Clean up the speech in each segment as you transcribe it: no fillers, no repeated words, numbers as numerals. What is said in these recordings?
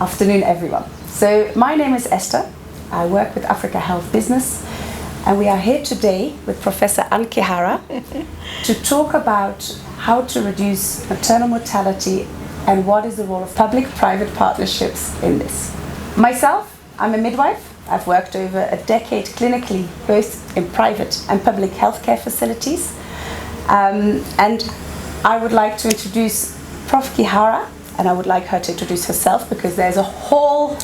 Afternoon, everyone. So my name is Esther. I work with Africa Health Business, and we are here today with Professor Kihara to talk about how to reduce maternal mortality and what is the role of public-private partnerships in this. Myself, I'm a midwife. I've worked over a decade clinically, both in private and public healthcare facilities. And I would like to introduce Prof. Kihara, and I would like her to introduce herself because there's a whole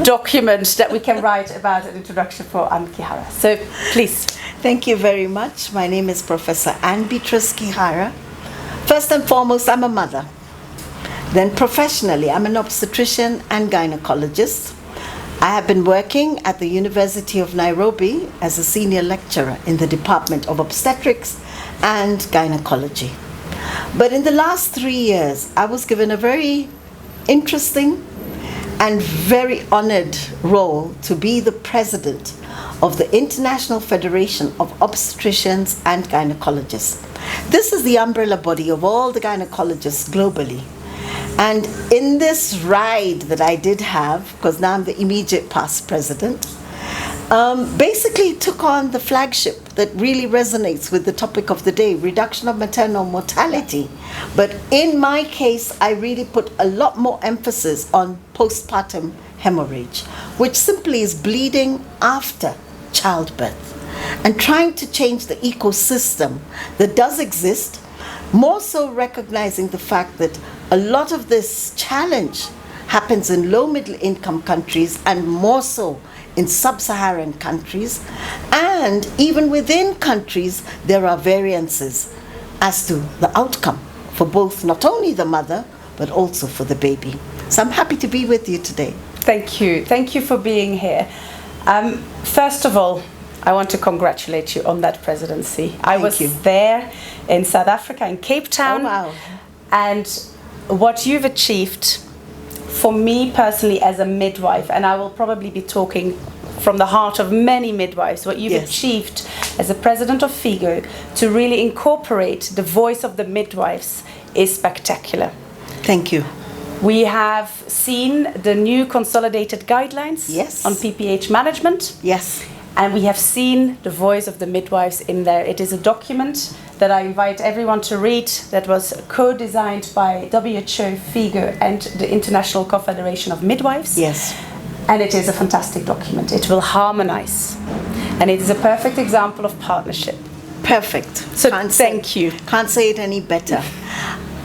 document that we can write about an introduction for Kihara. So please. Thank you very much. My name is Professor Kihara. First and foremost, I'm a mother. Then professionally, I'm an obstetrician and gynecologist. I have been working at the University of Nairobi as a senior lecturer in the Department of Obstetrics and Gynecology. But in the last 3 years, I was given a very interesting and very honored role to be the president of the International Federation of Obstetricians and Gynecologists. This is the umbrella body of all the gynecologists globally. And in this ride that I did have, because now I'm the immediate past president, basically took on the flagship that really resonates with the topic of the day, reduction of maternal mortality. But in my case, I really put a lot more emphasis on postpartum hemorrhage, which simply is bleeding after childbirth, and trying to change the ecosystem that does exist, more so recognizing the fact that a lot of this challenge happens in low middle income countries and more so in sub-Saharan countries, and even within countries there are variances as to the outcome for both not only the mother but also for the baby. So I'm happy to be with you today. Thank you. Thank you for being here. First of all, I want to congratulate you on that presidency. I was there in South Africa, in Cape Town. Oh, wow. And what you've achieved, for me personally as a midwife, and I will probably be talking from the heart of many midwives, what you've achieved as a president of FIGO to really incorporate the voice of the midwives is spectacular. Thank you. We have seen the new consolidated guidelines on PPH management. Yes. And we have seen the voice of the midwives in there. It is a document that I invite everyone to read that was co-designed by WHO, FIGO, and the International Confederation of Midwives. Yes. And it is a fantastic document. It will harmonize. And it is a perfect example of partnership. Perfect. So thank you. Can't say it any better.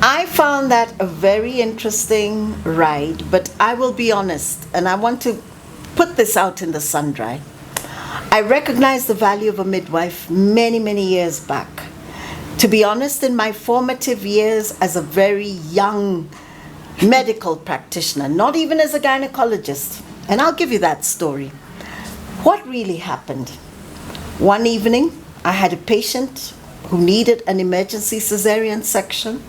I found that a very interesting ride, but I will be honest, and I want to put this out in the sun dry. I recognized the value of a midwife many, many years back. To be honest, in my formative years as a very young medical practitioner, not even as a gynecologist, and I'll give you that story. What really happened? One evening, I had a patient who needed an emergency cesarean section,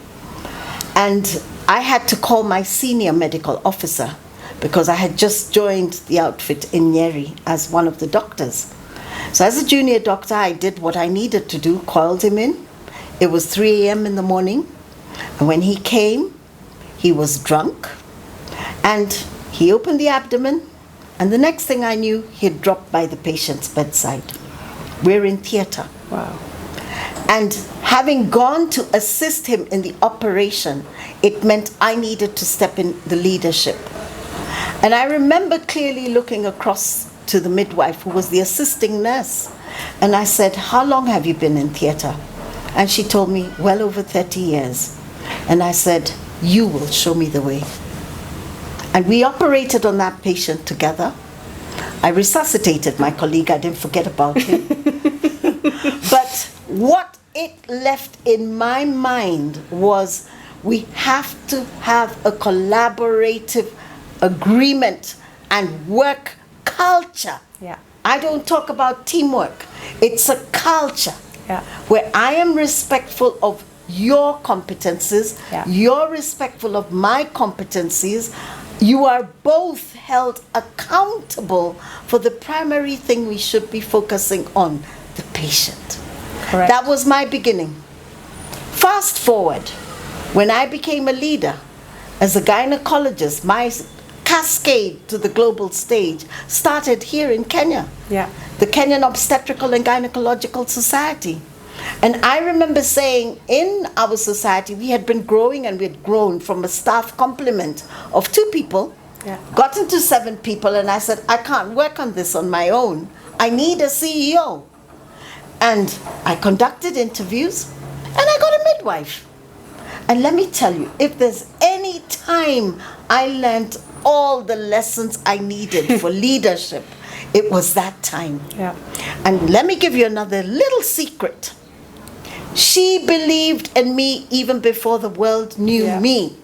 and I had to call my senior medical officer because I had just joined the outfit in Nyeri as one of the doctors. So as a junior doctor, I did what I needed to do, called him in. It was 3 a.m. in the morning, and when he came, he was drunk, and he opened the abdomen, and the next thing I knew, he had dropped by the patient's bedside. We're in theater. Wow. And having gone to assist him in the operation, it meant I needed to step in the leadership. And I remember clearly looking across to the midwife who was the assisting nurse. And I said, "How long have you been in theater?" And she told me, "Well over 30 years. And I said, "You will show me the way." And we operated on that patient together. I resuscitated my colleague. I didn't forget about him. But what it left in my mind was we have to have a collaborative agreement and work culture. Yeah. I don't talk about teamwork. It's a culture where I am respectful of your competencies, you're respectful of my competencies. You are both held accountable for the primary thing we should be focusing on, the patient. Correct. That was my beginning. Fast forward, when I became a leader as a gynecologist, my cascade to the global stage started here in Kenya. Yeah. The Kenyan Obstetrical and Gynecological Society. And I remember saying in our society, we had been growing and we had grown from a staff complement of 2 people, gotten to 7 people, and I said, I can't work on this on my own. I need a CEO. And I conducted interviews and I got a midwife. And let me tell you, if there's any time I learned all the lessons I needed for leadership, it was that time. Yeah. And let me give you another little secret. She believed in me even before the world knew me.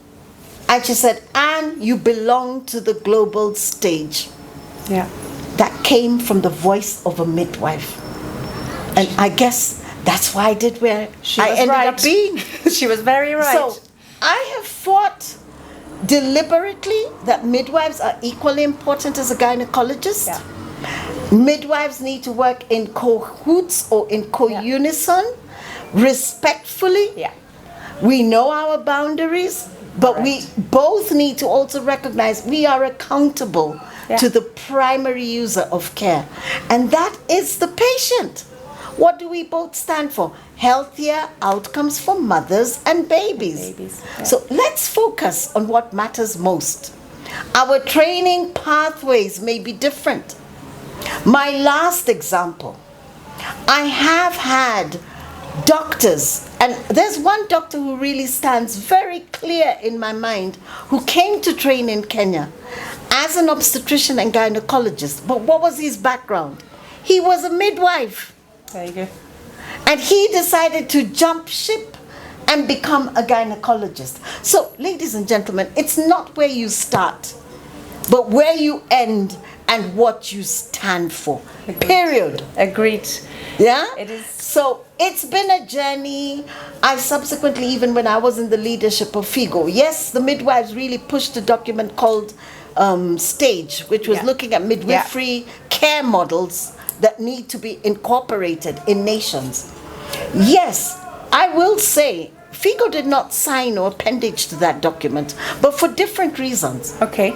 And she said, Anne, you belong to the global stage. Yeah. That came from the voice of a midwife. And I guess that's why I did where I ended up being. She was very right. So I have fought deliberately that midwives are equally important as a gynecologist. Yeah. Midwives need to work in cahoots or in co-unison, respectfully. Yeah. We know our boundaries, but we both need to also recognize we are accountable to the primary user of care. And that is the patient. What do we both stand for? Healthier outcomes for mothers and babies. So let's focus on what matters most. Our training pathways may be different. My last example, I have had doctors, and there's one doctor who really stands very clear in my mind, who came to train in Kenya as an obstetrician and gynecologist. But what was his background? He was a midwife. There you go. And he decided to jump ship and become a gynecologist. So, ladies and gentlemen, it's not where you start, but where you end and what you stand for. Agreed. Period. Agreed. Yeah? It is. So it's been a journey. I subsequently, even when I was in the leadership of FIGO, yes, the midwives really pushed a document called Stage, which was looking at midwifery care models that need to be incorporated in nations. Yes, I will say, FIGO did not sign or appendage to that document, but for different reasons. Okay.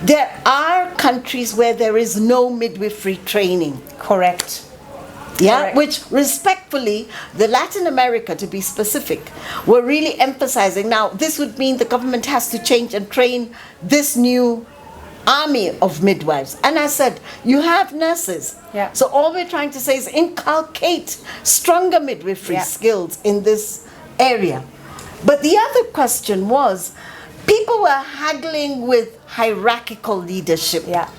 There are countries where there is no midwifery training. Correct. Yeah, Correct. which respectfully, the Latin America, to be specific, were really emphasizing. Now, this would mean the government has to change and train this new army of midwives. And I said, you have nurses. Yeah. So all we're trying to say is inculcate stronger midwifery skills in this area. But the other question was, people were haggling with hierarchical leadership. Yeah.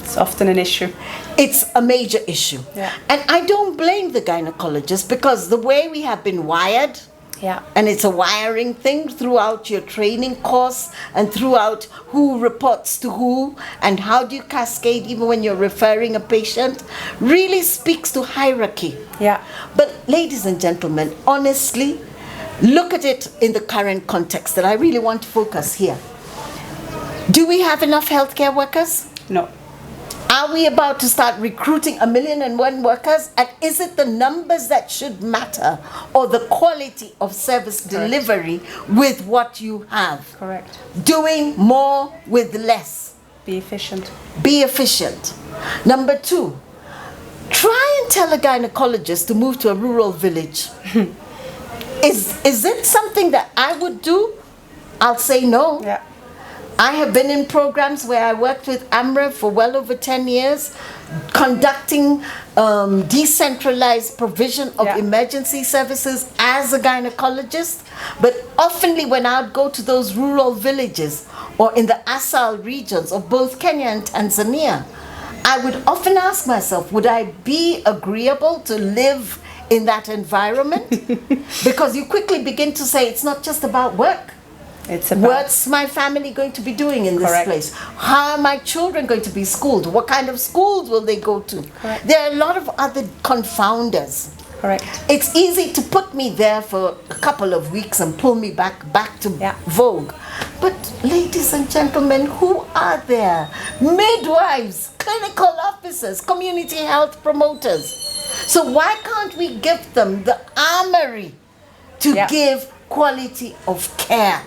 It's often an issue. It's a major issue. Yeah. And I don't blame the gynecologist, because the way we have been wired, and it's a wiring thing throughout your training course and throughout who reports to who and how do you cascade even when you're referring a patient, really speaks to hierarchy. Yeah. But ladies and gentlemen, honestly, look at it in the current context that I really want to focus here. Do we have enough healthcare workers? No. Are we about to start recruiting 1,000,001 workers? And is it the numbers that should matter, or the quality of service delivery with what you have? Correct. Doing more with less. Be efficient. Be efficient. Number 2, try and tell a gynecologist to move to a rural village. Is it something that I would do? I'll say no. Yeah. I have been in programs where I worked with AMRA for well over 10 years, conducting decentralized provision of emergency services as a gynecologist. But oftenly when I would go to those rural villages or in the Asal regions of both Kenya and Tanzania, I would often ask myself, would I be agreeable to live in that environment? Because you quickly begin to say, it's not just about work. It's about what's my family going to be doing in this place? How are my children going to be schooled? What kind of schools will they go to? Correct. There are a lot of other confounders. Correct. It's easy to put me there for a couple of weeks and pull me back to vogue. But ladies and gentlemen, who are there? Midwives, clinical officers, community health promoters. So why can't we give them the armory to give quality of care?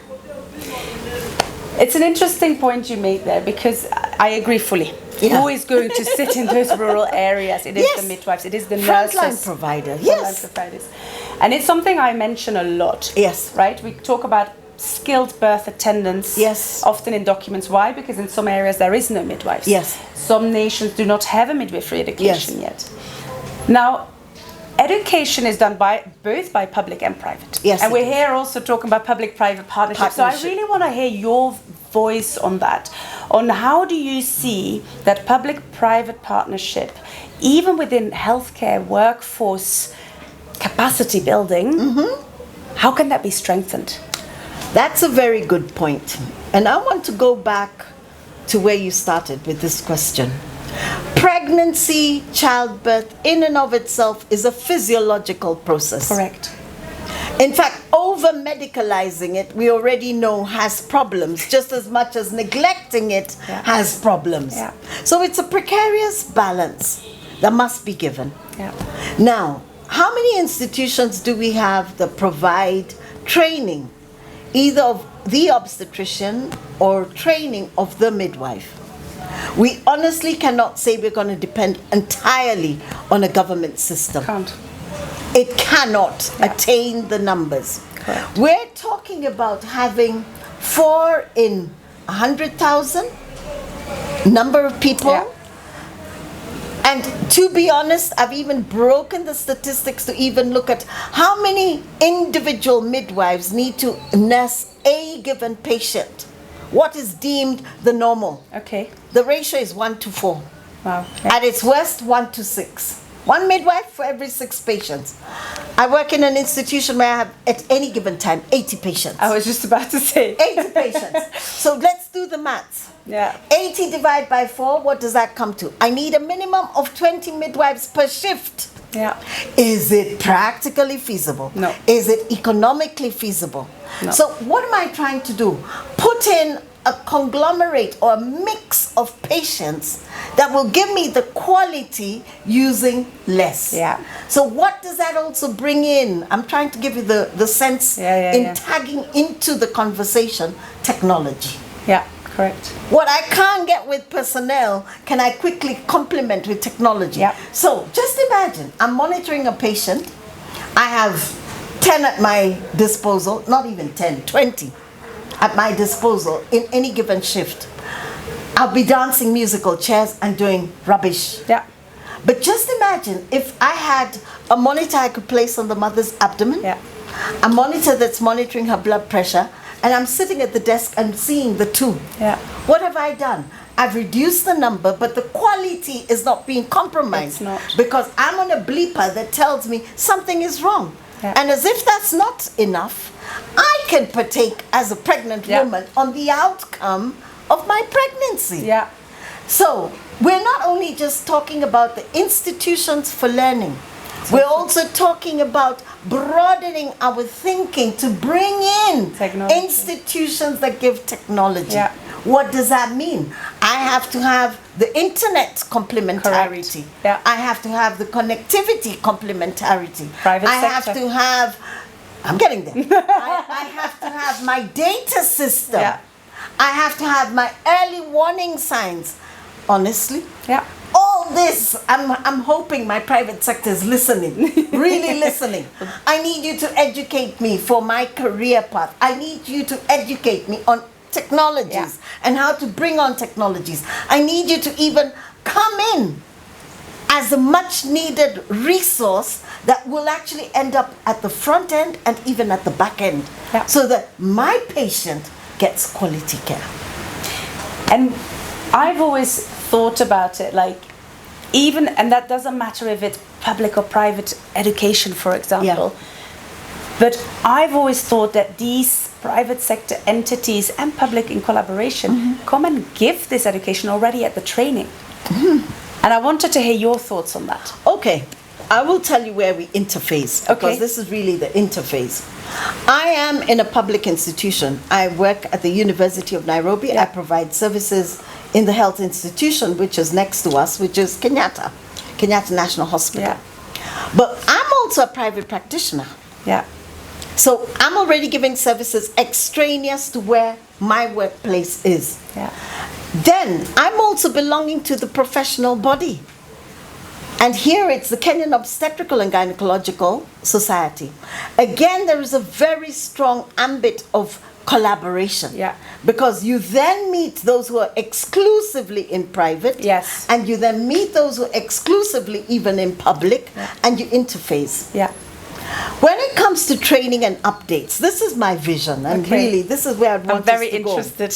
It's an interesting point you made there, because I agree fully. Yeah. Who is going to sit in those rural areas? It is Yes. the midwives, it is the Frontline nurses. provider, Frontline yes. providers. And it's something I mention a lot. Yes. Right? We talk about skilled birth attendants. Yes. Often in documents. Why? Because in some areas there is no midwives. Yes. Some nations do not have a midwifery education yet. Now, education is done both by public and private. Yes, and it we're is. here also talking about public-private partnerships. So I really want to hear your voice on that. On how do you see that public-private partnership, even within healthcare workforce capacity building, how can that be strengthened? That's a very good point. And I want to go back to where you started with this question. Pregnancy, childbirth, in and of itself is a physiological process. Correct. In fact, over-medicalizing it, we already know has problems, just as much as neglecting it has problems. Yeah. So it's a precarious balance that must be given. Yeah. Now, how many institutions do we have that provide training, either of the obstetrician or training of the midwife? We honestly cannot say we're going to depend entirely on a government system. Can't. It cannot attain the numbers. Correct. We're talking about having 4 in 100,000 number of people. Yeah. And to be honest, I've even broken the statistics to even look at how many individual midwives need to nurse a given patient. What is deemed the normal? Okay. The ratio is 1 to 4. Wow. Yeah. At its worst, 1 to 6. One midwife for every 6 patients. I work in an institution where I have, at any given time, 80 patients. I was just about to say. 80 patients. So let's do the maths. Yeah. 80 divided by 4, what does that come to? I need a minimum of 20 midwives per shift. Yeah. Is it practically feasible? No. Is it economically feasible? No. So what am I trying to do? Put in a conglomerate or a mix of patients that will give me the quality using less. Yeah. So what does that also bring in? I'm trying to give you the sense in tagging into the conversation, technology. Yeah, correct. What I can't get with personnel, can I quickly complement with technology? Yeah. So just imagine, I'm monitoring a patient. I have 10 at my disposal, not even 10, 20 at my disposal in any given shift. I'll be dancing musical chairs and doing rubbish. Yeah. But just imagine if I had a monitor I could place on the mother's abdomen, a monitor that's monitoring her blood pressure, and I'm sitting at the desk and seeing the two. Yeah. What have I done? I've reduced the number, but the quality is not being compromised. It's not. Because I'm on a bleeper that tells me something is wrong. Yeah. And as if that's not enough, I can partake as a pregnant woman on the outcome of my pregnancy. Yeah. So we're not only just talking about the institutions for learning, we're also talking about broadening our thinking to bring in Technology. institutions that give technology. Yeah. What does that mean? I have to have the internet complementarity. Correct. Yeah. I have to have the connectivity complementarity. Private I have sector. to have, I'm getting there. I have to have my data system. Yeah. I have to have my early warning signs. Honestly, Yeah. all this, I'm hoping my private sector is listening, really listening. I need you to educate me for my career path. I need you to educate me on technologies and how to bring on technologies. I need you to even come in as a much needed resource that will actually end up at the front end and even at the back end, so that my patient gets quality care. And I've always thought about it like, even, and that doesn't matter if it's public or private education, for example, but I've always thought that these private sector entities and public in collaboration come and give this education already at the training. And I wanted to hear your thoughts on that. Okay, I will tell you where we interface, because this is really the interface. I am in a public institution. I work at the University of Nairobi. I provide services in the health institution, which is next to us, which is Kenyatta National Hospital. But I'm also a private practitioner. Yeah. So I'm already giving services extraneous to where my workplace is. Yeah. Then I'm also belonging to the professional body. And here it's the Kenyan Obstetrical and Gynecological Society. Again, there is a very strong ambit of collaboration. Yeah. Because you then meet those who are exclusively in private. Yes. And you then meet those who are exclusively even in public. Yeah. And you interface. Yeah. When it comes to training and updates, this is my vision. And Okay. really, this is where I'd want I'm very us to go. interested.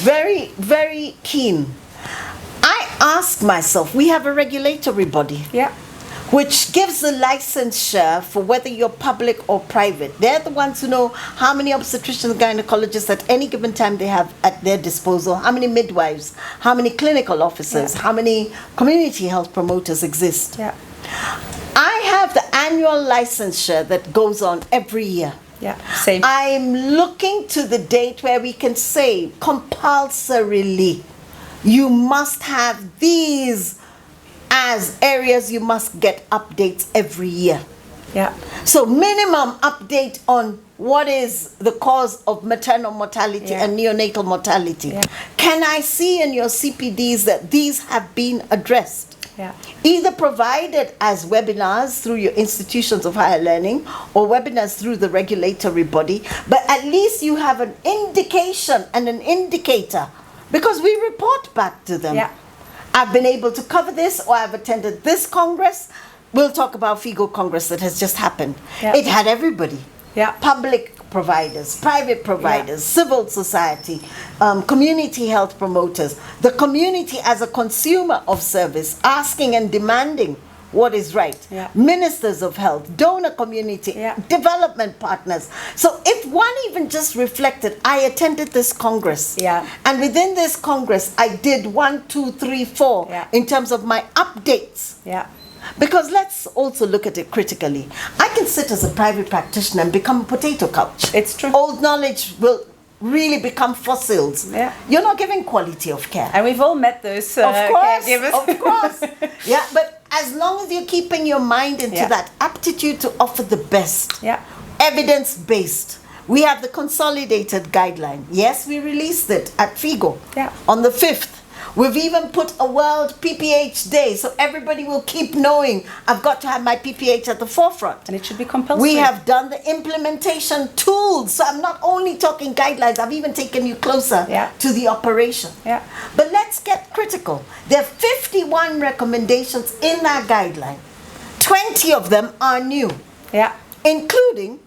Very, very keen. I ask myself, we have a regulatory body. Yeah. Which gives the licensure for whether you're public or private. They're the ones who know how many obstetricians and gynecologists at any given time they have at their disposal, how many midwives, how many clinical officers, how many community health promoters exist. Yeah. I have the annual licensure that goes on every year. Yeah. Same. I'm looking to the date where we can say compulsorily, you must have these as areas you must get updates every year. Yeah. So minimum update on what is the cause of maternal mortality and neonatal mortality. Yeah. Can I see in your CPDs that these have been addressed? Yeah. Either provided as webinars through your institutions of higher learning or webinars through the regulatory body, but at least you have an indication and an indicator because we report back to them. Yeah. I've been able to cover this, or I've attended this Congress. We'll talk about FIGO Congress that has just happened. Yeah. It had everybody. Yeah. Public providers, private providers, civil society, community health promoters, the community as a consumer of service, asking and demanding what is right. Yeah. Ministers of health, donor community, development partners. So if one even just reflected, I attended this Congress. Yeah. And within this Congress, I did 1, 2, 3, 4 Yeah. in terms of my updates. Yeah. Because let's also look at it critically. I can sit as a private practitioner and become a potato couch. It's true. Old knowledge will really become fossils. Yeah. You're not giving quality of care. And we've all met those caregivers. Of course. Yeah, but as long as you're keeping your mind into that aptitude to offer the best, Yeah. evidence-based. We have the consolidated guideline. Yes, we released it at FIGO on the 5th. We've even put a World PPH Day, so everybody will keep knowing I've got to have my PPH at the forefront. And it should be compulsory. We have done the implementation tools, so I'm not only talking guidelines, I've even taken you closer to the operation. Yeah. But let's get critical. There are 51 recommendations in that guideline. 20 of them are new, including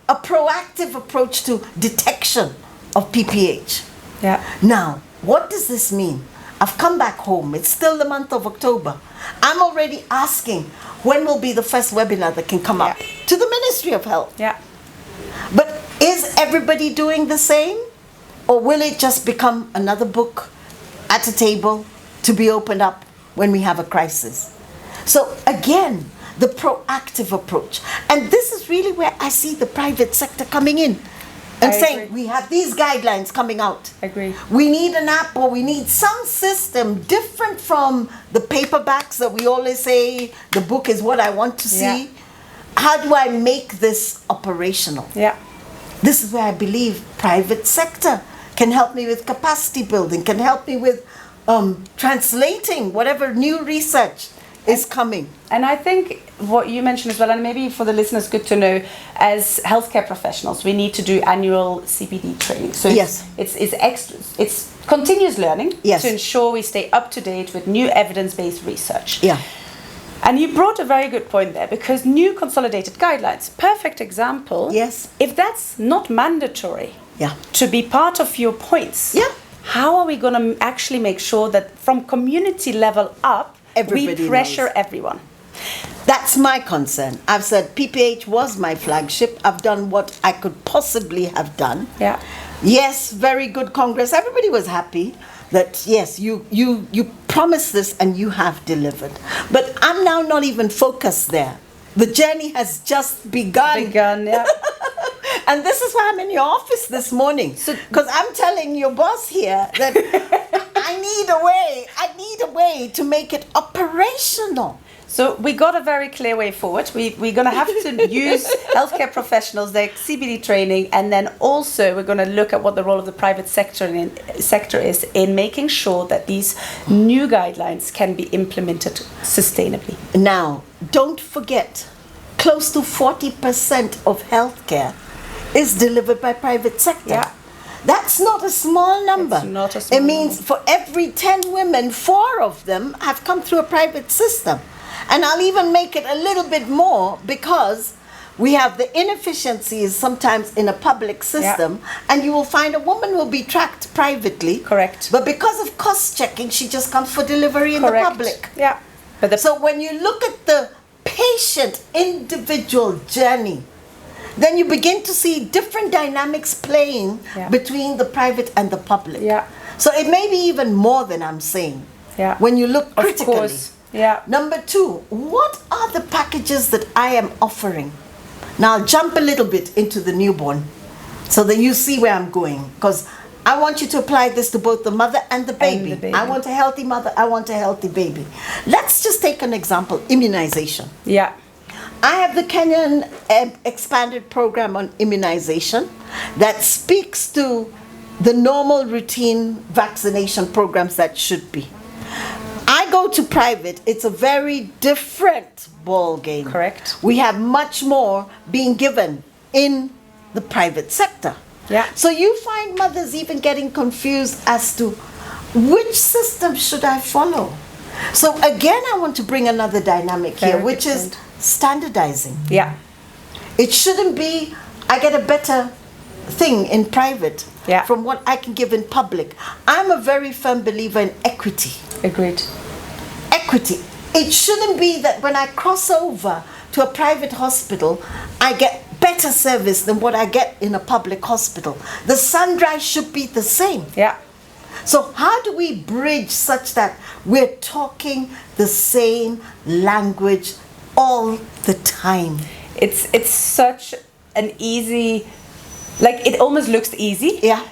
a proactive approach to detection of PPH. Yeah. Now, what does this mean? I've come back home. It's still the month of October. I'm already asking when will be the first webinar that can come up to the Ministry of Health. Yeah. But is everybody doing the same? Or will it just become another book at a table to be opened up when we have a crisis? So again, the proactive approach. And this is really where I see the private sector coming in. And saying, we have these guidelines coming out. Agree. We need an app or we need some system different from the paperbacks that we always say, the book is what I want to see. How do I make this operational? Yeah. This is where I believe private sector can help me with capacity building, can help me with translating whatever new research is coming. And I think what you mentioned as well, and maybe for the listeners, good to know, as healthcare professionals, we need to do annual CPD training. So it's continuous learning to ensure we stay up to date with new evidence-based research. Yeah. And you brought a very good point there, because new consolidated guidelines, perfect example. Yes. If that's not mandatory to be part of your points, how are we going to actually make sure that from community level up, everybody we pressure knows. everyone? That's my concern. I've said PPH was my flagship. I've done what I could possibly have done. Yeah. Yes, very good Congress. Everybody was happy that, yes, you promised this and you have delivered. But I'm now not even focused there. The journey has just begun. And this is why I'm in your office this morning. Because I'm telling your boss here that I need a way to make it operational. So we got a very clear way forward. We're going to have to use healthcare professionals, their CBD training, and then also we're going to look at what the role of the private sector is in making sure that these new guidelines can be implemented sustainably. Now, don't forget, close to 40% of healthcare is delivered by private sector. Yeah. That's not a small number. It's not a small It means for every 10 women, 4 of them have come through a private system. And I'll even make it a little bit more, because we have the inefficiencies sometimes in a public system, and you will find a woman will be tracked privately. Correct. But because of cost checking, she just comes for delivery in the public. Yeah. But So when you look at the patient individual journey, then you begin to see different dynamics playing between the private and the public. Yeah. So it may be even more than I'm saying. Yeah. When you look critically. Of course. Yeah. Number 2, what are the packages that I am offering? Now I'll jump a little bit into the newborn so that you see where I'm going, because I want you to apply this to both the mother and the baby. I want a healthy mother, I want a healthy baby. Let's just take an example, immunization. Yeah. I have the Kenyan expanded program on immunization that speaks to the normal routine vaccination programs that should be. I go to private, it's a very different ball game. Correct. We have much more being given in the private sector. Yeah. So you find mothers even getting confused as to which system should I follow. So again, I want to bring another dynamic here, which is standardizing. Yeah. It shouldn't be, I get a better thing in private from what I can give in public. I'm a very firm believer in equity. Agreed. Equity. It shouldn't be that when I cross over to a private hospital, I get better service than what I get in a public hospital. The sunrise should be the same. Yeah. So how do we bridge such that we're talking the same language all the time? It's such an easy, like it almost looks easy. Yeah.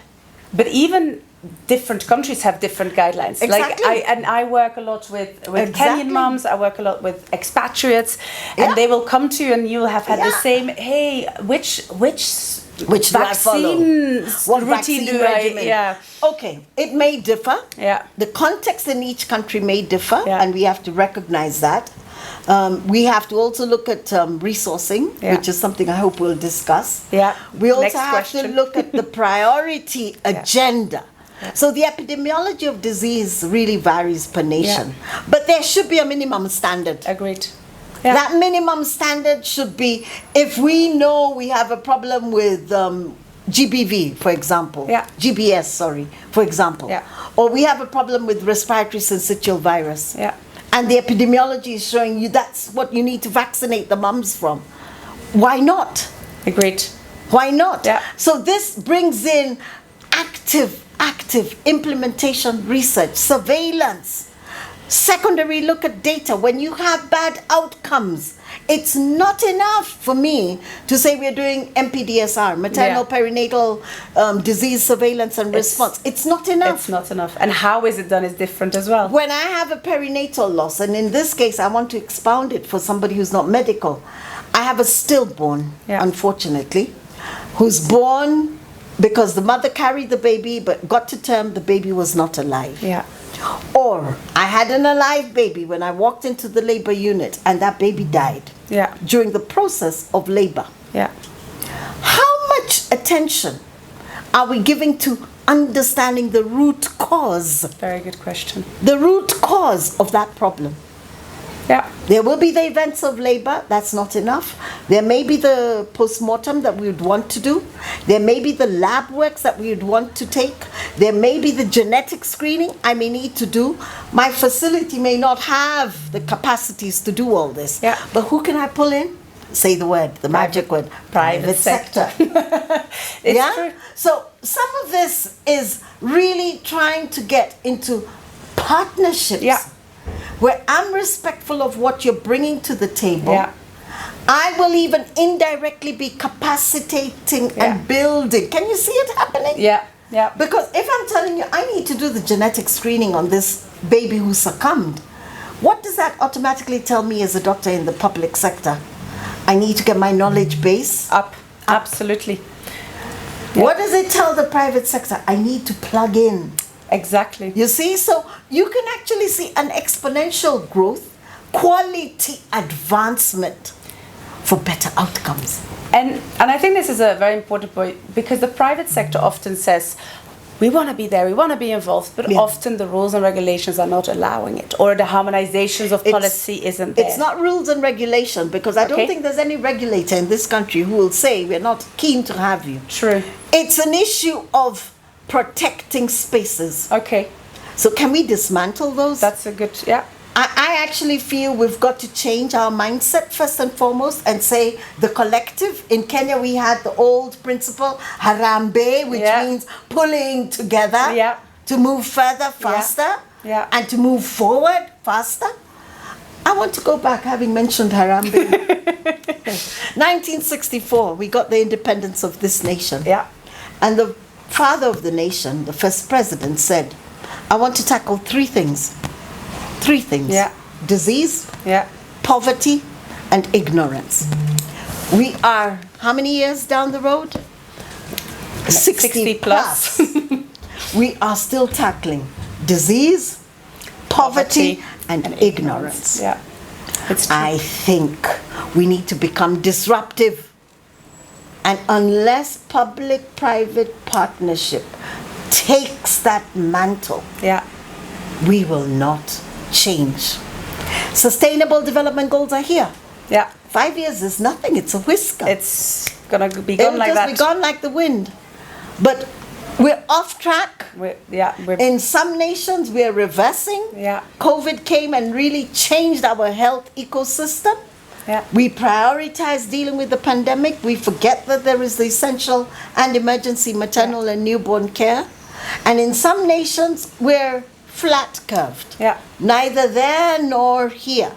But even different countries have different guidelines. Exactly. Like I work a lot with Kenyan moms. I work a lot with expatriates, and they will come to you, and you'll have had the same. Hey, which vaccine routine do I? Yeah. Okay, it may differ. Yeah. The context in each country may differ, Yeah. and we have to recognize that. We have to also look at resourcing, which is something I hope we'll discuss. Yeah. We also Next have question. to look at the priority agenda. So the epidemiology of disease really varies per nation. But there should be a minimum standard. Agreed. Yeah. That minimum standard should be, if we know we have a problem with GBV, for example, GBS, sorry, for example, or we have a problem with respiratory syncytial virus, and the epidemiology is showing you that's what you need to vaccinate the mums from, why not? Agreed. Why not? Yeah. So this brings in active implementation research, surveillance, secondary look at data. When you have bad outcomes, it's not enough for me to say we're doing MPDSR, maternal perinatal disease surveillance and response. It's not enough. It's not enough. And how is it done is different as well. When I have a perinatal loss, and in this case I want to expound it for somebody who's not medical, I have a stillborn, unfortunately, who's born because the mother carried the baby but got to term, the baby was not alive. Yeah. Or I had an alive baby when I walked into the labor unit and that baby died during the process of labor. Yeah. How much attention are we giving to understanding the root cause? Very good question. The root cause of that problem. Yeah. There will be the events of labor, that's not enough. There may be the post-mortem that we would want to do. There may be the lab works that we would want to take. There may be the genetic screening I may need to do. My facility may not have the capacities to do all this. Yeah. But who can I pull in? Say the word, the magic word. Private sector. It's true. So some of this is really trying to get into partnerships where I'm respectful of what you're bringing to the table. Yeah. I will even indirectly be capacitating and building. Can you see it happening? Yeah. Yeah. Because if I'm telling you I need to do the genetic screening on this baby who succumbed, What does that automatically tell me as a doctor in the public sector? I need to get my knowledge base Up. Absolutely. What does it tell the private sector? I need to plug in. Exactly. You see, so you can actually see an exponential growth, quality advancement for better outcomes. And I think this is a very important point, because the private sector often says, we want to be there, we want to be involved, but often the rules and regulations are not allowing it, or the harmonizations of policy isn't there. It's not rules and regulation, because I don't think there's any regulator in this country who will say we're not keen to have you. True. It's an issue of protecting spaces. Okay. So can we dismantle those? That's a good, yeah. I actually feel we've got to change our mindset first and foremost and say the collective. In Kenya, we had the old principle, harambe, which means pulling together to move further, faster, and to move forward faster. I want to go back, having mentioned harambe. 1964, we got the independence of this nation. Yeah. And the father of the nation, the first president, said, I want to tackle three things. Three things. Yeah. Disease, poverty, and ignorance. We are how many years down the road? 60 plus. We are still tackling disease, poverty, and ignorance. Yeah. It's true. I think we need to become disruptive. And unless public-private partnership takes that mantle, we will not change. Sustainable development goals are here. 5 years is nothing. It's a whisker. It's gonna be gone like that. It'll just be gone like the wind. But we're off track. In some nations, we're reversing. COVID came and really changed our health ecosystem. We prioritize dealing with the pandemic. We forget that there is the essential and emergency maternal and newborn care. And in some nations, we're flat curved. Neither there nor here.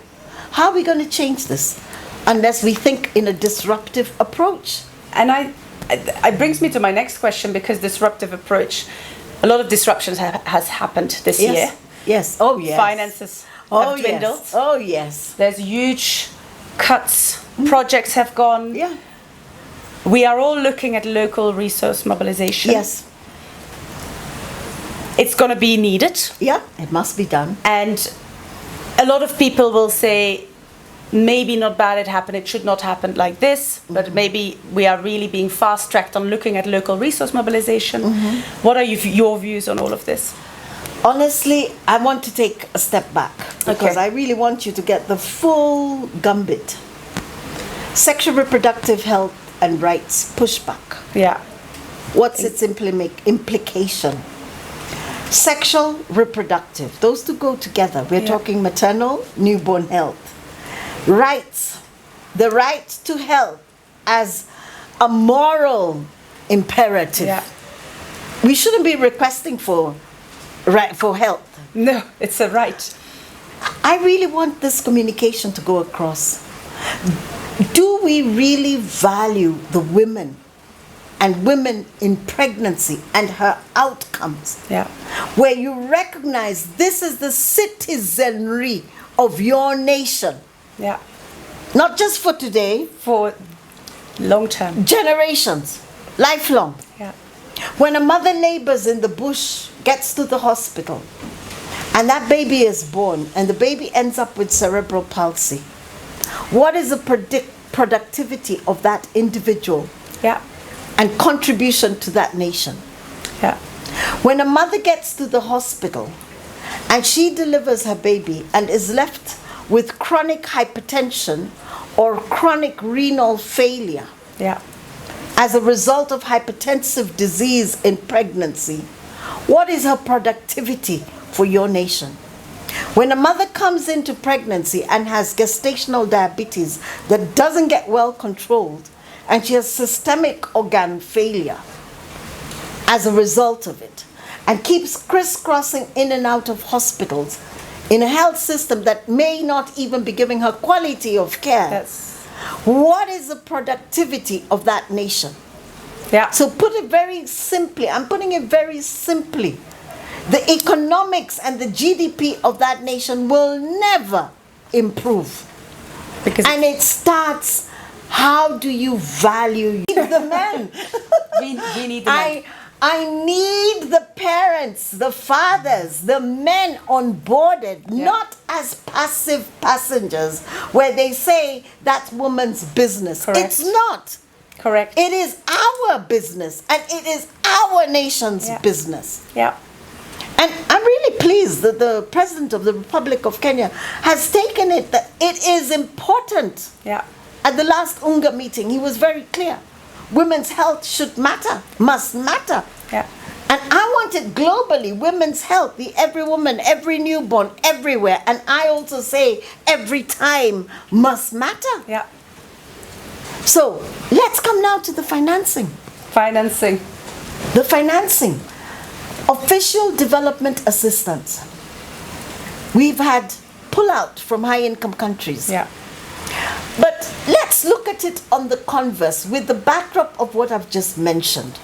How are we going to change this unless we think in a disruptive approach? And it brings me to my next question, because disruptive approach, a lot of disruptions has happened this year. Yes. Oh, yes. Finances have dwindled. Yes. Oh, yes. There's huge cuts. Projects have gone. We are all looking at local resource mobilization. Yes. It's going to be needed. It must be done. And a lot of people will say, maybe not bad it happened, it should not happen like this, but maybe we are really being fast-tracked on looking at local resource mobilization. What are your views on all of this? Honestly, I want to take a step back, because I really want you to get the full gambit. Sexual reproductive health and rights pushback. What's its implication? Sexual reproductive, those two go together. We're talking maternal, newborn health. Rights, the right to health as a moral imperative. We shouldn't be requesting for health. No, it's a right. I really want this communication to go across. Do we really value the women and women in pregnancy and her outcomes? Where you recognize this is the citizenry of your nation. Not just for today. For long term. Generations. Lifelong. When a mother labors in the bush, gets to the hospital, and that baby is born, and the baby ends up with cerebral palsy, what is the productivity of that individual? And contribution to that nation? When a mother gets to the hospital, and she delivers her baby, and is left with chronic hypertension or chronic renal failure as a result of hypertensive disease in pregnancy, what is her productivity for your nation? When a mother comes into pregnancy and has gestational diabetes that doesn't get well controlled, and she has systemic organ failure as a result of it, and keeps crisscrossing in and out of hospitals in a health system that may not even be giving her quality of care, what is the productivity of that nation? So put it very simply, I'm putting it very simply. the economics and the GDP of that nation will never improve. And it starts, how do you value the men? we need the men. I need the parents, the fathers, the men onboarded, not as passive passengers where they say that's woman's business. Correct. It's not. Correct. It is our business, and it is our nation's business. Yeah. And I'm really pleased that the President of the Republic of Kenya has taken it that it is important. Yeah. At the last UNGA meeting, he was very clear. Women's health should matter, must matter. Yeah. And I want it globally, women's health, the every woman, every newborn, everywhere. And I also say every time must matter. Yeah. So let's come now to the financing. Financing. The financing. Official development assistance. We've had pull-out from high-income countries. Yeah. But let's look at it on the converse with the backdrop of what I've just mentioned.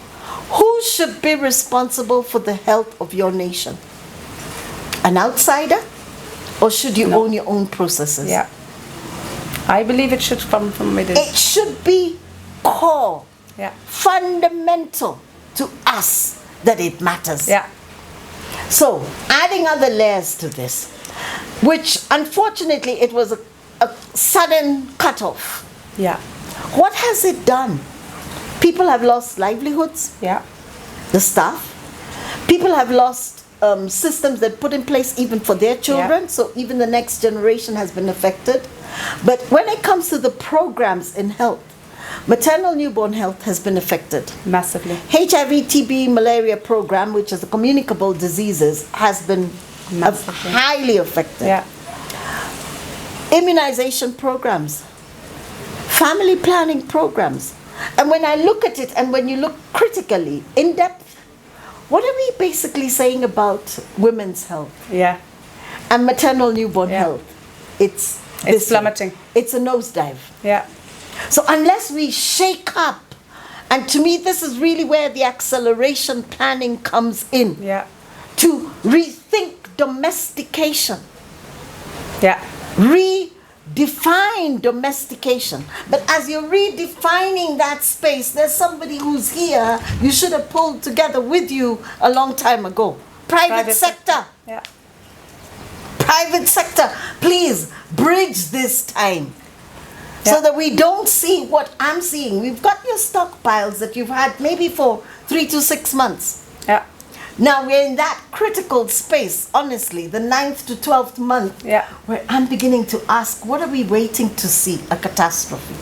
Who should be responsible for the health of your nation? An outsider? Or should you own your own processes? Yeah. I believe it should come from within. It should be core, fundamental to us that it matters. Yeah. So, adding other layers to this, which unfortunately it was a sudden cutoff. Yeah. What has it done? People have lost livelihoods. Yeah. The staff. People have lost systems that put in place even for their children. So even the next generation has been affected. But when it comes to the programs in health, maternal newborn health has been affected. Massively. HIV, TB, malaria program, which is the communicable diseases, has been highly affected. Yeah. Immunization programs, family planning programs. And when I look at it, and when you look critically, in depth, what are we basically saying about women's health? Yeah. And maternal newborn health? It's plummeting. It's a nosedive. Yeah. So unless we shake up, and to me this is really where the acceleration planning comes in. Yeah. To rethink domestication. Yeah. Redefine domestication. But as you're redefining that space, there's somebody who's here you should have pulled together with you a long time ago. Private sector. Yeah. Private sector, please bridge this time. So that we don't see what I'm seeing. We've got your stockpiles that you've had maybe for 3 to 6 months. Yeah. Now we're in that critical space, honestly, the 9th to 12th month, where I'm beginning to ask, what are we waiting to see? A catastrophe.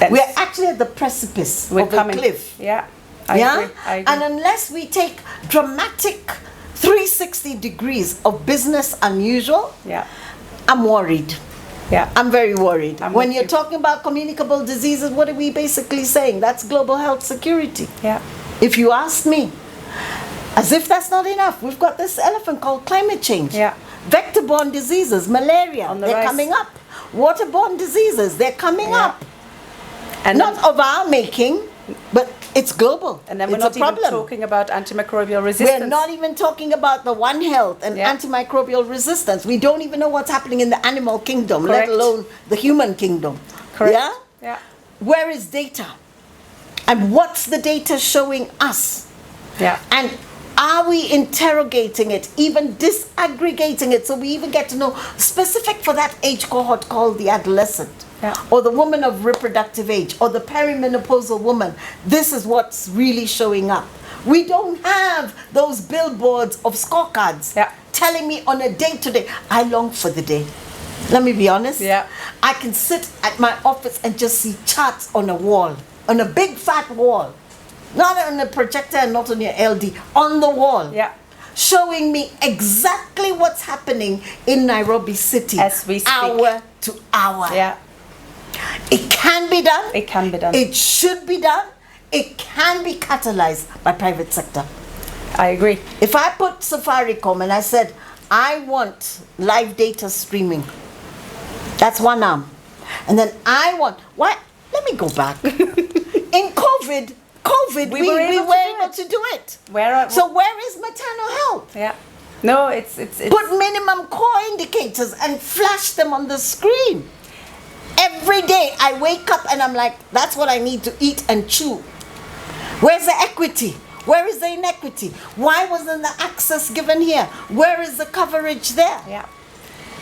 We're actually at the precipice of a cliff. Yeah, I agree. And unless we take dramatic 360 degrees of business unusual, I'm worried. Yeah. I'm very worried. When you're talking about communicable diseases, what are we basically saying? That's global health security. Yeah. If you ask me, as if that's not enough, we've got this elephant called climate change. Yeah. Vector-borne diseases, malaria, they're coming up. Waterborne diseases, they're coming up. And not of our making, but it's global. And then we're not even talking about antimicrobial resistance. We're not even talking about the One Health and antimicrobial resistance. We don't even know what's happening in the animal kingdom, let alone the human kingdom. Correct. Yeah? Yeah. Where is data? And what's the data showing us? Yeah. And are we interrogating it, even disaggregating it, so we even get to know specific for that age cohort called the adolescent, or the woman of reproductive age, or the perimenopausal woman? This is what's really showing up. We don't have those billboards of scorecards telling me on a day-to-day. I long for the day. Let me be honest. I can sit at my office and just see charts on a wall, on a big fat wall. Not on a projector and not on your LD, on the wall. Showing me exactly what's happening in Nairobi City. As we speak. Hour to hour. It can be done. It can be done. It should be done. It can be catalyzed by private sector. I agree. If I put Safaricom and I said, I want live data streaming. That's one arm. And then I want, let me go back. In COVID, we were able to do it. So where is maternal health? No, it's Put minimum core indicators and flash them on the screen. Every day I wake up and I'm like, that's what I need to eat and chew. Where's the equity? Where is the inequity? Why wasn't the access given here? Where is the coverage there? Yeah.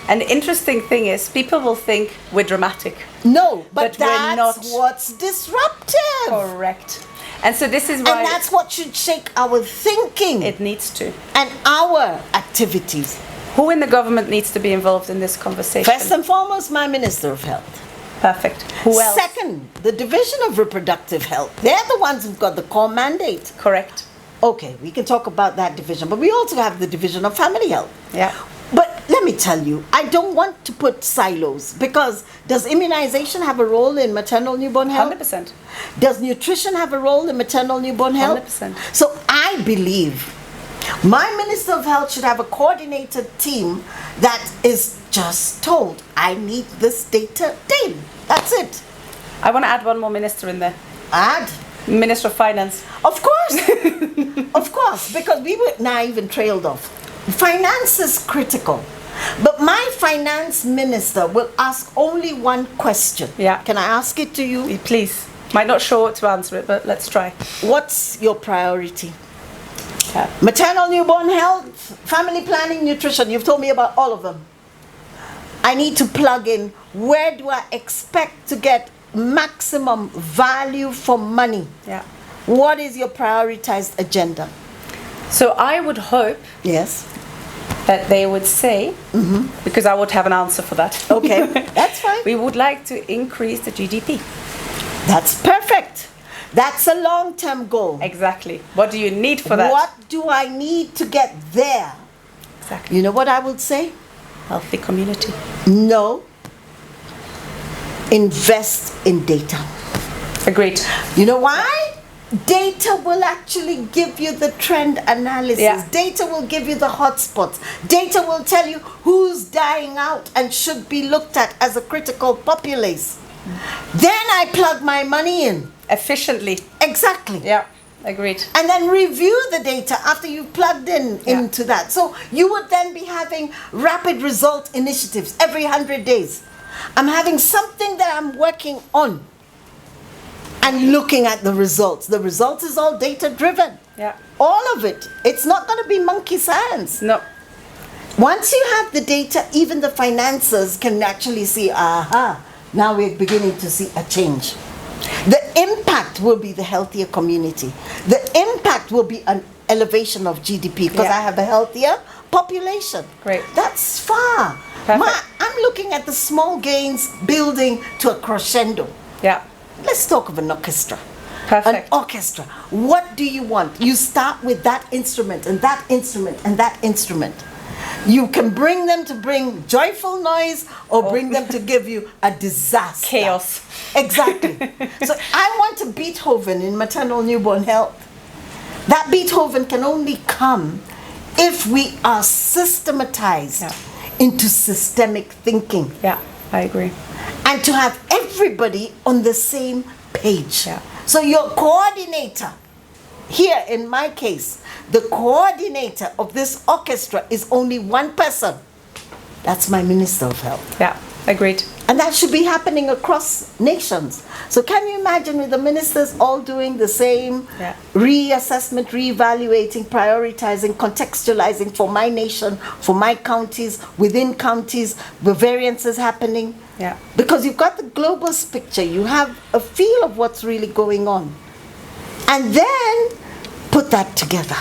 And the interesting thing is, people will think we're dramatic. No, but we're that's not. what's disruptive. Correct. And so this is why... And that's what should shake our thinking. It needs to. And our activities. Who in the government needs to be involved in this conversation? First and foremost, my Minister of Health. Perfect. Who else? Second, the Division of Reproductive Health. They're the ones who've got the core mandate. Correct. Okay, we can talk about that division, but we also have the Division of Family Health. Yeah. But let me tell you, I don't want to put silos, because does immunization have a role in maternal newborn health? 100%. Does nutrition have a role in maternal newborn health? 100%. So I believe my Minister of Health should have a coordinated team that is just told, I need this data daily. That's it. I want to add one more minister in there. Add. Minister of Finance. Of course. Of course, because we were naive and trailed off. Finance is critical. But my finance minister will ask only one question. Yeah. Can I ask it to you? Please. Might not sure to answer it, but let's try. What's your priority? Yeah. Maternal newborn health, family planning, nutrition. You've told me about all of them. I need to plug in, where do I expect to get maximum value for money? Yeah. What is your prioritized agenda? So I would hope Yes. that they would say, because I would have an answer for that. Okay, that's fine. We would like to increase the GDP. That's perfect. That's a long-term goal. Exactly. What do you need for that? What do I need to get there? Exactly. You know what I would say? Healthy community. No. Invest in data. Agreed. You know why? Data will actually give you the trend analysis. Yeah. Data will give you the hotspots. Data will tell you who's dying out and should be looked at as a critical populace. Then I plug my money in. Efficiently. Exactly. Yeah. Agreed. And then review the data after you've plugged into that. So you would then be having rapid result initiatives every 100 days. I'm having something that I'm working on and looking at the results. The results is all data driven. Yeah. All of it. It's not going to be monkey science. No. Once you have the data, even the financiers can actually see, aha, now we're beginning to see a change. The impact will be the healthier community. The impact will be an elevation of GDP because I have a healthier population. Great. That's far. I'm looking at the small gains building to a crescendo. Yeah. Let's talk of an orchestra. Perfect. An orchestra. What do you want? You start with that instrument and that instrument and that instrument. You can bring them to bring joyful noise or bring them to give you a disaster. Chaos. Exactly. So I want a Beethoven in maternal newborn health. That Beethoven can only come if we are systematized into systemic thinking. Yeah, I agree. And to have everybody on the same page. Yeah. So your coordinator, here in my case, the coordinator of this orchestra is only one person. That's my Minister of Health. Yeah, agreed. And that should be happening across nations. So can you imagine with the ministers all doing the same reassessment, reevaluating, prioritizing, contextualizing for my nation, for my counties, within counties, the variances happening? Yeah. Because you've got the global picture, you have a feel of what's really going on. And then put that together.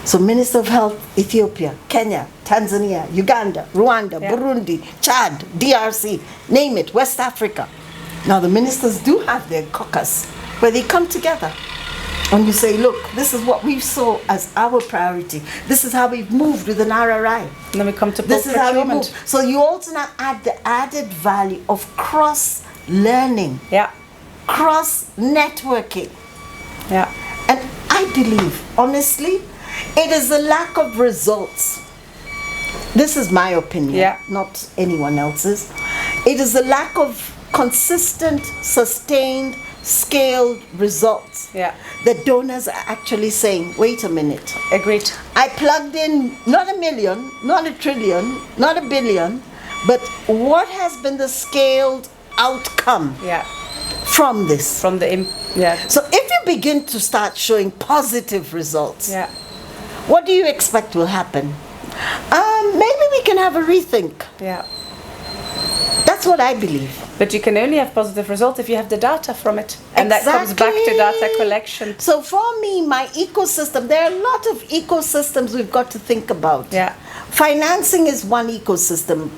So Minister of Health, Ethiopia, Kenya, Tanzania, Uganda, Rwanda, Burundi, Chad, DRC, name it, West Africa. Now the ministers do have their caucus where they come together and you say, look, this is what we saw as our priority. This is how we've moved with an RRI. And then we come to this is how we move. So you also now add the added value of cross-learning, cross-networking. Yeah. And I believe, honestly, it is the lack of results. This is my opinion, not anyone else's. It is the lack of consistent, sustained, scaled results. Yeah. The donors are actually saying, wait a minute. Agreed. I plugged in not a million, not a trillion, not a billion, but what has been the scaled outcome Yeah. from this? From the yeah. So if you begin to start showing positive results, Yeah. what do you expect will happen? Maybe we can have a rethink. Yeah. That's what I believe. But you can only have positive results if you have the data from it. And that comes back to data collection. So for me, my ecosystem, there are a lot of ecosystems we've got to think about. Yeah. Financing is one ecosystem.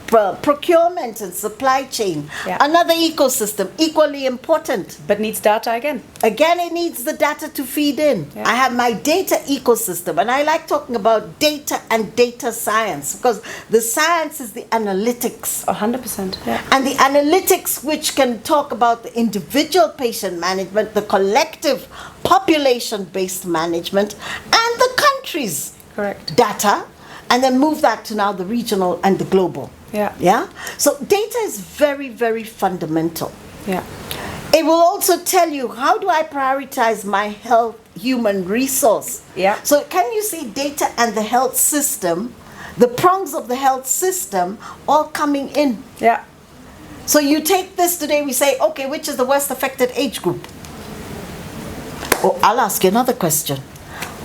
Procurement and supply chain, Yeah. another ecosystem, equally important. But needs data again. Again, it needs the data to feed in. Yeah. I have my data ecosystem, and I like talking about data and data science, because the science is the analytics. 100%. Yeah. And the analytics, which can talk about the individual patient management, the collective population-based management, and the country's Correct. data, and then move that to now the regional and the global. Yeah. Yeah? So data is very, very fundamental. Yeah. It will also tell you, how do I prioritize my health human resource? Yeah. So can you see data and the health system, the prongs of the health system all coming in? Yeah. So you take this today, we say, okay, which is the worst affected age group? Oh, I'll ask you another question.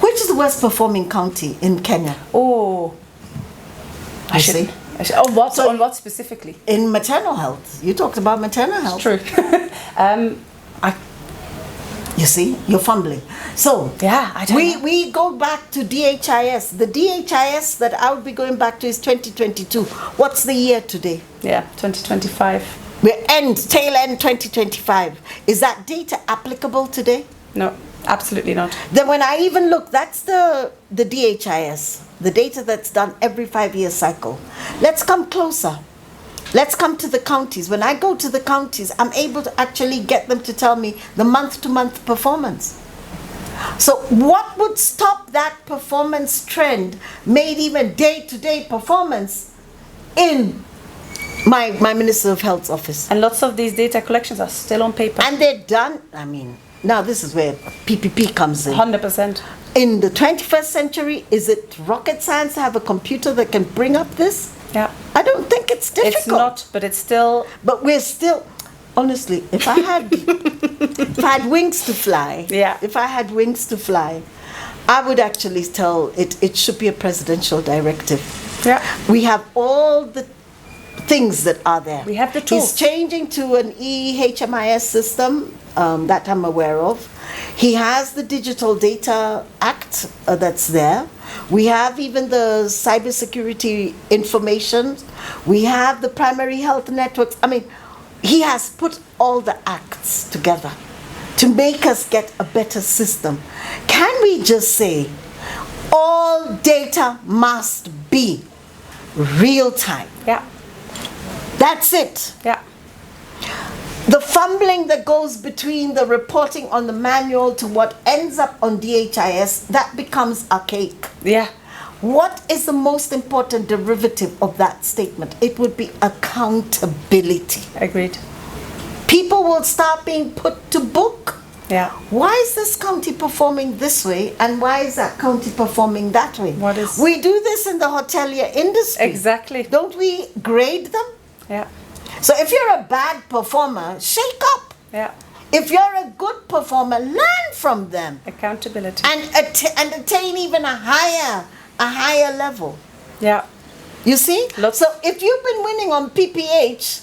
Which is the worst performing county in Kenya? Oh. I see. Oh, what? So- on what specifically? In maternal health. You talked about maternal health. True. You see, you're fumbling. So Yeah, I don't know. we go back to DHIS. The DHIS that I would be going back to is 2022. What's the year today? Yeah, 2025. We're tail end 2025. Is that data applicable today? No, absolutely not. Then when I even look, that's the DHIS, the data that's done every 5-year cycle. Let's come closer. Let's come to the counties. When I go to the counties, I'm able to actually get them to tell me the month-to-month performance. So what would stop that performance trend, made even day-to-day performance, in my Minister of Health's office? And lots of these data collections are still on paper. And they're done, I mean, now this is where PPP comes in. 100%. In the 21st century, is it rocket science to have a computer that can bring up this? Yeah. I don't think it's difficult. It's not, but it's still. But we're still, honestly, if I had wings to fly, Yeah. if I had wings to fly, I would actually tell it should be a presidential directive. Yeah. We have all the things that are there. We have the tools. He's changing to an EHMIS system that I'm aware of. He has the Digital Data Act that's there. We have even the cybersecurity information. We have the primary health networks. I mean, he has put all the acts together to make us get a better system. Can we just say all data must be real time? Yeah. That's it. Yeah. The fumbling that goes between the reporting on the manual to what ends up on DHIS, that becomes archaic. Yeah. What is the most important derivative of that statement? It would be accountability. Agreed. People will start being put to book. Yeah. Why is this county performing this way and why is that county performing that way? What is- We do this in the hotelier industry. Exactly. Don't we grade them? Yeah. So if you're a bad performer, shake up. Yeah. If you're a good performer, learn from them Accountability. and attain even a higher level. Yeah. You see? Lots- So if you've been winning on PPH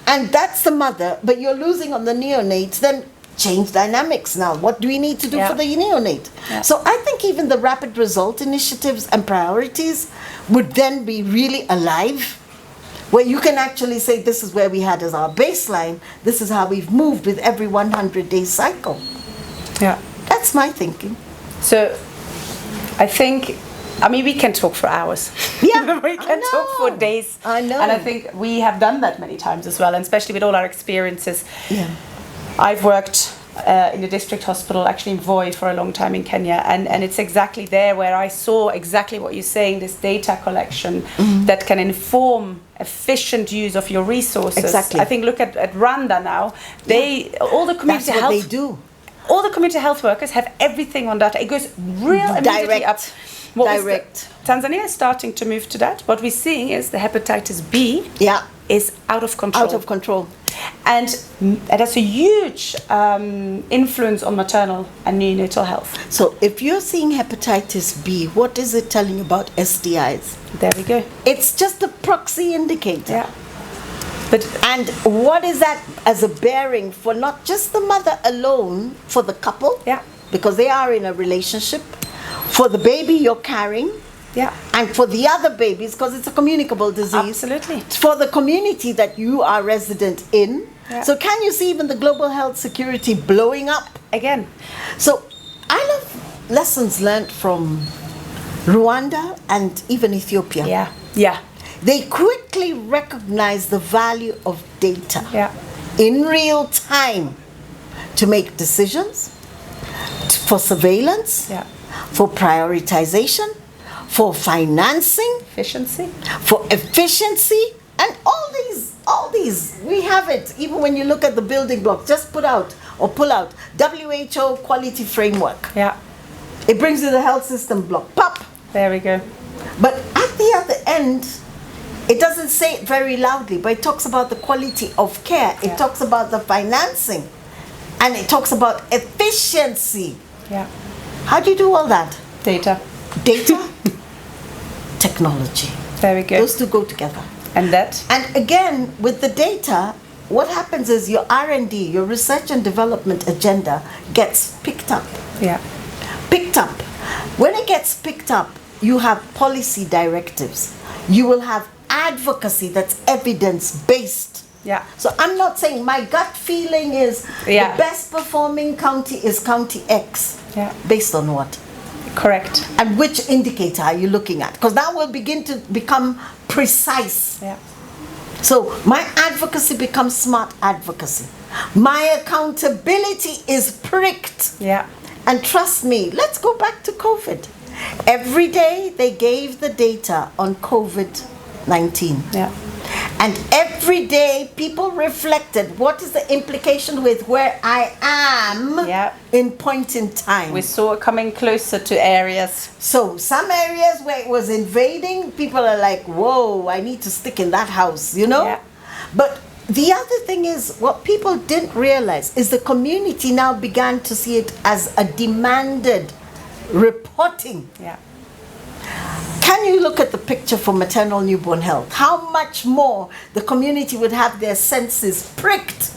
and that's the mother, but you're losing on the neonates, then change dynamics now. What do we need to do Yeah. for the neonate? Yeah. So I think even the rapid result initiatives and priorities would then be really alive, where you can actually say, this is where we had as our baseline, this is how we've moved with every 100-day cycle. Yeah. That's my thinking. So, I think, I mean, we can talk for hours. Yeah, we can I talk for know. days. I know. And I think we have done that many times as well, and especially with all our experiences. Yeah. I've worked in the district hospital, actually in Voi for a long time in Kenya, and it's exactly there where I saw exactly what you're saying, this data collection that can inform efficient use of your resources. Exactly. I think look at Rwanda now. All the community That's what health they do. All the community health workers have everything on data. It goes real immediately up. Direct. Tanzania is starting to move to that. What we're seeing is the hepatitis B is out of control. Out of control. And it has a huge influence on maternal and neonatal health. So if you're seeing hepatitis B, what is it telling you about STIs? There we go. It's just a proxy indicator. Yeah. And what is that as a bearing for not just the mother alone, for the couple? Yeah. Because they are in a relationship. For the baby you're carrying. Yeah. And for the other babies, because it's a communicable disease. Absolutely. For the community that you are resident in. Yeah. So can you see even the global health security blowing up? Again. So I love lessons learned from Rwanda and even Ethiopia. Yeah. Yeah. They quickly recognize the value of data in real time to make decisions, for surveillance, for prioritization, for financing, for efficiency, and all these, we have it. Even when you look at the building blocks, just pull out WHO quality framework. Yeah. It brings you the health system block. Pop. There we go. But at the other end, it doesn't say it very loudly, but it talks about the quality of care. It talks about the financing, and it talks about efficiency. Yeah. How do you do all that? Data. Technology. Very good. Those two go together. And that? And again, with the data, what happens is your R&D, your research and development agenda gets picked up. Yeah. Picked up. When it gets picked up, you have policy directives. You will have advocacy that's evidence-based. Yeah. So I'm not saying my gut feeling is the best performing county is County X. Yeah. Based on what? Correct. And which indicator are you looking at? Because that will begin to become precise. Yeah. So my advocacy becomes smart advocacy. My accountability is pricked. Yeah. And trust me, let's go back to COVID. Every day they gave the data on COVID-19. Yeah. And every day people reflected what is the implication with where I am in point in time. We saw it coming closer to areas. So some areas where it was invading, people are like, whoa, I need to stick in that house, you know? Yeah. But the other thing is, what people didn't realize is the community now began to see it as a demanded reporting. Yeah. Can you look at the picture for maternal newborn health? How much more the community would have their senses pricked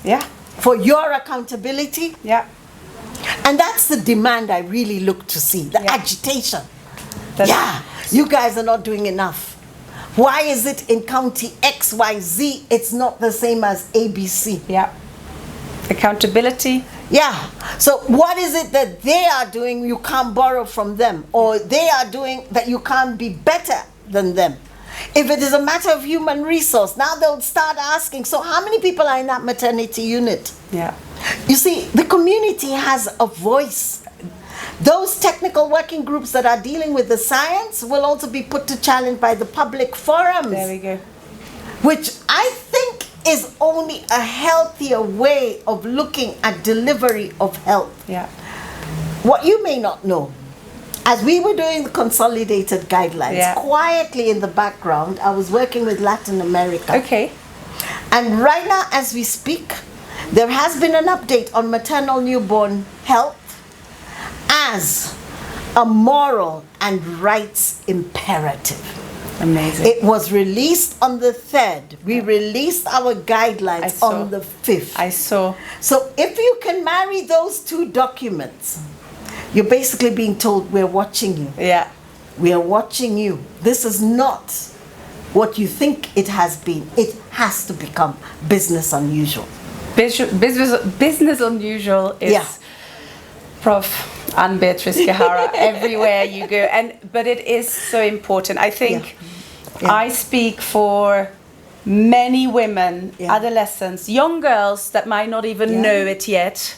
for your accountability? Yeah. And that's the demand I really look to see, the agitation. You guys are not doing enough. Why is it in county XYZ it's not the same as ABC? Yeah. Accountability. Yeah. So what is it that they are doing you can't borrow from them, or they are doing that you can't be better than them? If it is a matter of human resource, now they'll start asking, so how many people are in that maternity unit? Yeah. You see, the community has a voice. Those technical working groups that are dealing with the science will also be put to challenge by the public forums. There we go. Which I think is only a healthier way of looking at delivery of health. Yeah. What you may not know, as we were doing the consolidated guidelines, quietly in the background, I was working with Latin America. Okay. And right now, as we speak, there has been an update on maternal newborn health as a moral and rights imperative. Amazing. It was released on the 3rd. We released our guidelines on the 5th. I saw. So if you can marry those two documents, you're basically being told, we're watching you. Yeah. We are watching you. This is not what you think it has been. It has to become business unusual. Business unusual is Prof. and Beatrice Kihara everywhere you go, but it is so important. I think I speak for many women, adolescents, young girls that might not even know it yet.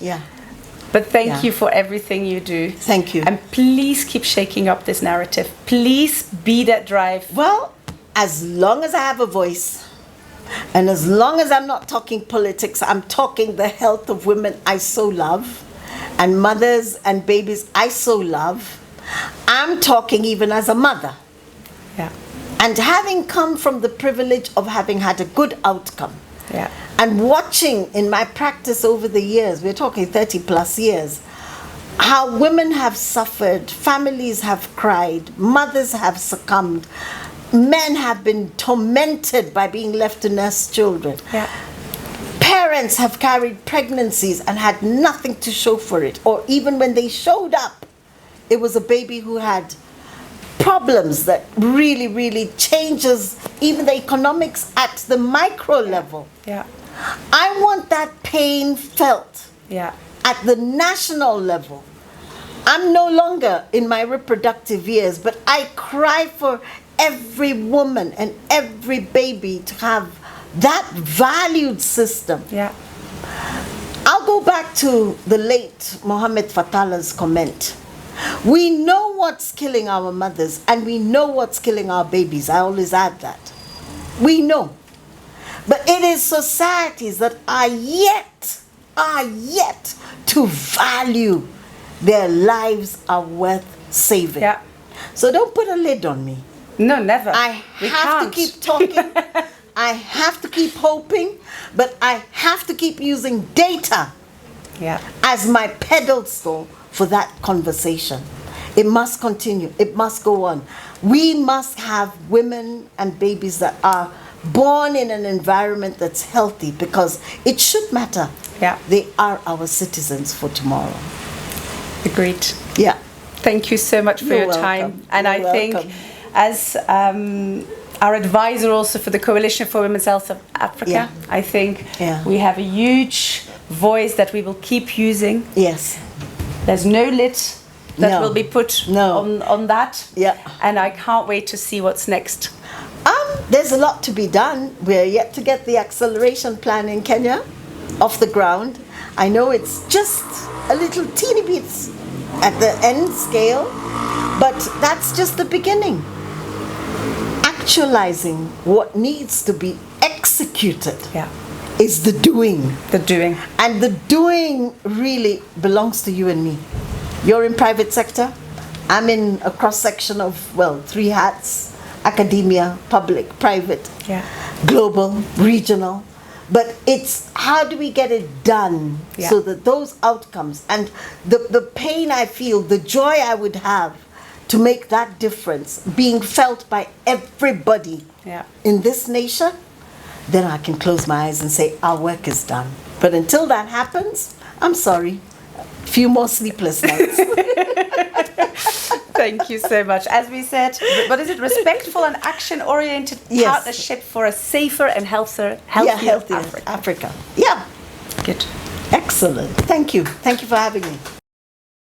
But thank you for everything you do. Thank you. And please keep shaking up this narrative. Please be that drive. Well, as long as I have a voice, and as long as I'm not talking politics, I'm talking the health of women I so love, and mothers and babies I so love. I'm talking even as a mother. Yeah. And having come from the privilege of having had a good outcome, Yeah. and watching in my practice over the years, we're talking 30 plus years, how women have suffered, families have cried, mothers have succumbed, men have been tormented by being left to nurse children. Yeah. Parents have carried pregnancies and had nothing to show for it, or even when they showed up, it was a baby who had problems that really, really changes even the economics at the micro level. Yeah. I want that pain felt Yeah. at the national level. I'm no longer in my reproductive years, but I cry for every woman and every baby to have that valued system. Yeah. I'll go back to the late Mohammed Fatala's comment. We know what's killing our mothers, and we know what's killing our babies. I always add that. We know. But it is societies that are yet to value their lives are worth saving. Yeah. So don't put a lid on me. No, never. We have to keep talking. I have to keep hoping, but I have to keep using data as my pedestal for that conversation. It must continue. It must go on. We must have women and babies that are born in an environment that's healthy, because it should matter. Yeah. They are our citizens for tomorrow. Agreed. Yeah. Thank you so much for You're your welcome. time. And You're I think welcome. as our advisor also for the Coalition for Women's Health of Africa, I think we have a huge voice that we will keep using. Yes. There's no lid that will be put on that. Yeah. And I can't wait to see what's next. There's a lot to be done. We're yet to get the acceleration plan in Kenya off the ground. I know it's just a little teeny bits at the end scale, but that's just the beginning. Actualizing what needs to be executed is the doing. The doing. And the doing really belongs to you and me. You're in private sector. I'm in a cross-section of, well, 3 hats: academia, public, private, global, regional. But it's how do we get it done so that those outcomes and the pain I feel, the joy I would have to make that difference being felt by everybody in this nation, then I can close my eyes and say our work is done. But until that happens, I'm sorry, a few more sleepless nights. Thank you so much. As we said, what is it? Respectful and action-oriented partnership for a safer and healthier Africa. Africa. Yeah. Good. Excellent. Thank you. Thank you for having me.